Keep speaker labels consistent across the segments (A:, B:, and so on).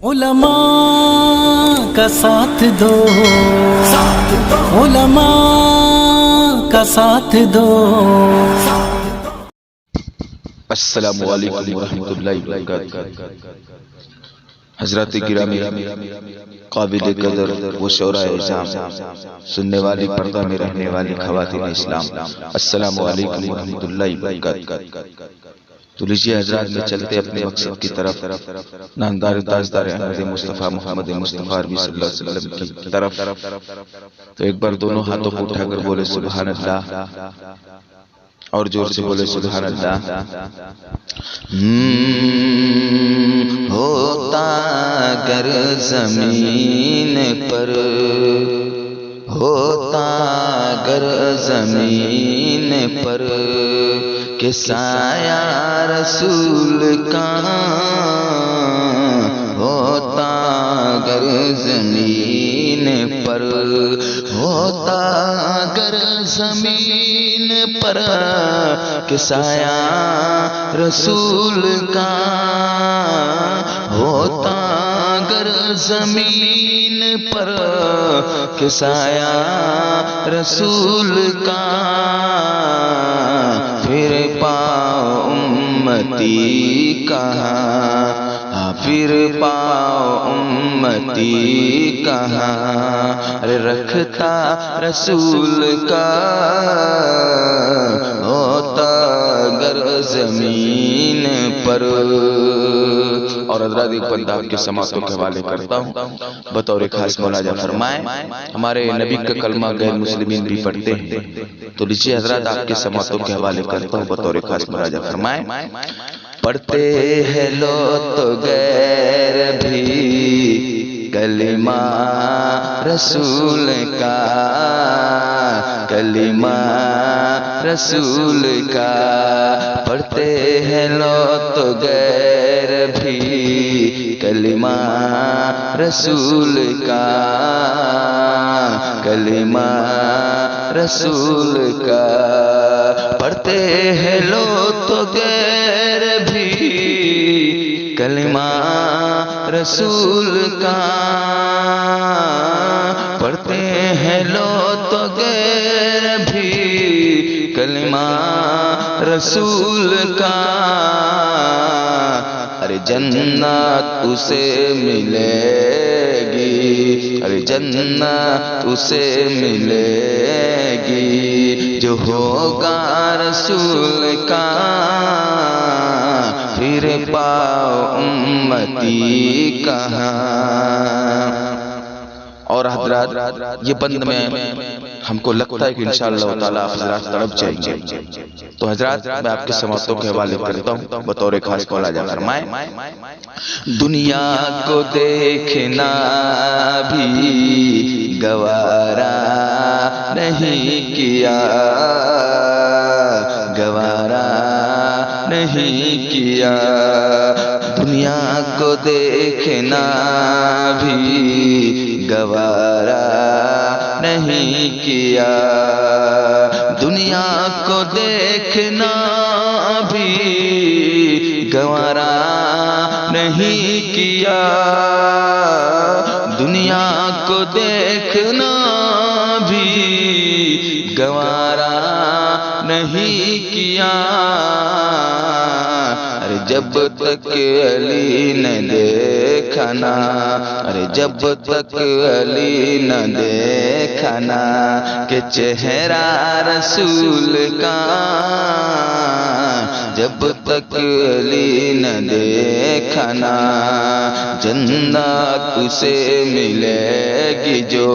A: علماء کا ساتھ دو، علماء کا ساتھ دو۔
B: السلام علیکم ورحمۃ اللہ وبرکاتہ۔ حضرات گرامی، قابل قدر و شورائے اعظام، سننے والی پردہ میں رہنے والی خواتین اسلام، السلام علیکم ورحمۃ اللہ وبرکاتہ۔ تو لیجیے حضرات، میں چلتے اپنے مقصد کی طرف، نامدار تاجدار احمد مصطفیٰ محمد مصطفیٰ عربی صلی اللہ علیہ وسلم کی طرف۔ تو ایک بار دونوں ہاتھوں کو اٹھا کر بولے سبحان اللہ، اور زور سے بولے سبحان اللہ۔ ہوتا گر زمین پر، ہوتا گر زمین پر کہ سایہ رسول کا، ہوتا گر زمین پر، ہوتا گر زمین پر کہ سایہ رسول کا، ہوتا گر زمین پر کہ سایہ رسول کا، پھر پاؤ امتی کہاں، پھر پاؤ امتی کہاں، ارے رکھتا رسول کا، ہوتا گر زمین پر۔ اور حضرات ایک بندہ آپ کے سماعتوں کے حوالے کرتا ہوں، بطور خاص مولانا فرمائیں، ہمارے نبی کا کلمہ غیر مسلمین بھی پڑھتے ہیں، تو لیجیے حضرات آپ کے سماعتوں کے حوالے کرتا ہوں، بطور خاص مولانا فرمائیں۔ پڑھتے ہیں لو تو غیر بھی کلمہ رسول کا، کلمہ رسول کا، پڑھتے ہیں لو تو غیر بھی کلمہ رسول کا، کلمہ رسول کا، پڑھتے ہیں لو تو غیر بھی کلمہ رسول کا، پڑھتے ہیں لو تو غیر بھی کلمہ رسول کا، ارے جنت اسے ملے گی، ارے جنت اسے ملے گی جو ہوگا رسول کا، پھر پاؤ امتی کہاں۔ اور حضرات یہ بند میں ہم کو لگتا ہے کہ انشاءاللہ تعالیٰ آپ حضرات تڑپ جائیں گے، تو حضرات میں آپ کے سماعتوں کے حوالے کرتا ہوں، بطور خاص مولانا فرمائیں۔ دنیا کو دیکھنا بھی گوارا نہیں کیا، گوارا نہیں کیا، دنیا کو دیکھنا بھی گوارا نہیں کیا، دنیا کو دیکھنا بھی گوارا نہیں کیا، دنیا کو دیکھنا بھی گوارا نہیں کیا، ارے جب تک علی نے دیکھا نا، ارے جب تک علی نہ دیکھا نا کہ چہرہ رسول کا، جب تک علی نہ دیکھا نا جنت اسے ملے گی جو،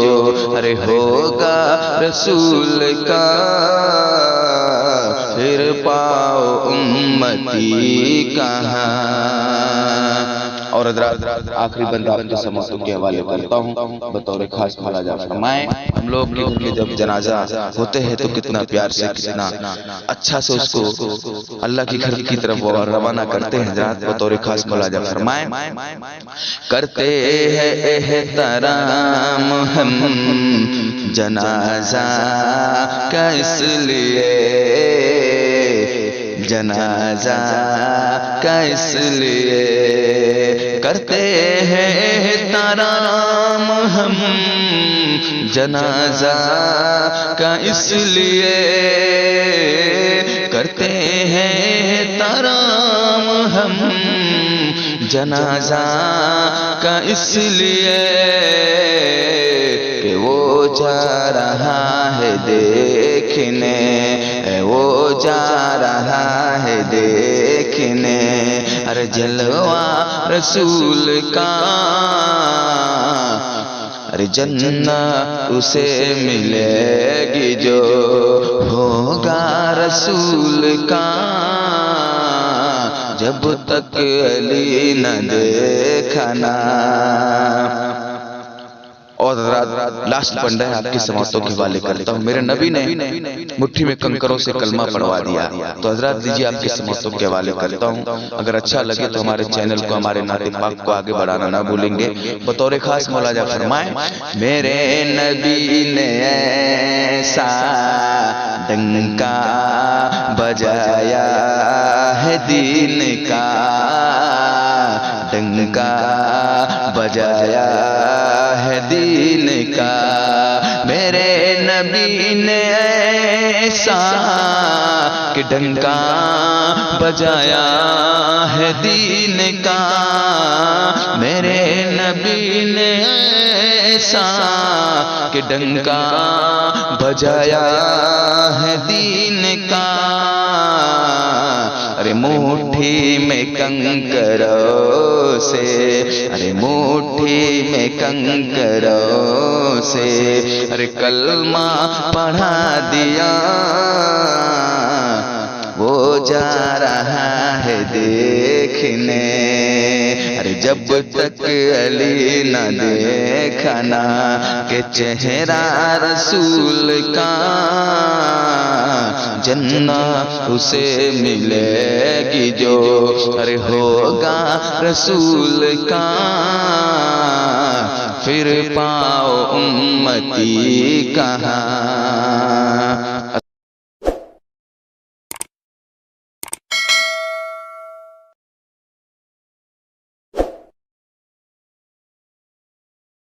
B: ارے ہوگا رسول کا، پھر پاؤ امتی کہاں۔ اور حضرات آخری بندہ آپ کے سماعتوں کے حوالے کرتا ہوں، بطور خاص مولانا فرمائیں۔ ہم لوگ کے گھر میں جب جنازہ ہوتے ہیں تو کتنا پیار سے، کتنا اچھا سے اس کو اللہ کی گھر کی طرف روانہ کرتے ہیں حضرات، بطور خاص مولانا فرمائیں۔ کرتے ہیں احترام ہم جنازہ کا اس لیے، جنازہ کا اس لیے کرتے ہیں ترام ہم، جنازہ کا اس لیے کرتے ہیں ترام ہم، جنازہ کا اس لیے کہ وہ جا رہا ہے دیکھنے، وہ جا رہا ہے دیکھنے، ارے جلوہ رسول کا، ارے جنت اسے ملے گی جو ہوگا رسول کا، جب تک علی نہ دیکھا نا۔ اور لاسٹ بندہ ہے آپ کی سماعتوں کے حوالے کرتا ہوں۔ میرے نبی نے مٹھی میں کنکروں سے کلمہ پڑھوا دیا، تو حضرات لیجیے آپ کی سماعتوں کے حوالے کرتا ہوں۔ اگر اچھا لگے تو ہمارے چینل کو، ہمارے نعت پاک کو آگے بڑھانا نہ بھولیں گے۔ بطور خاص مولا جا فرمائیں، میرے نبی نے ایسا ڈنکا بجایا ہے دین کا، ڈنکا بجایا ہے دین کا، میرے نبی نے ایسا کہ ڈنکا بجایا ہے دین کا، میرے نبی نے ایسا کہ ڈنکا بجایا ہے دین کا، ارے مٹھی میں کنکروں سے، ارے مٹھی میں کنکروں سے، ارے کلمہ پڑھا دیا، وہ جا رہا ہے دیکھنے، ارے جب تک علی نہ دیکھا نا کہ چہرہ رسول کا، جنت اسے ملے گی جو، ارے ہوگا رسول کا، پھر پاؤ امتی کہاں۔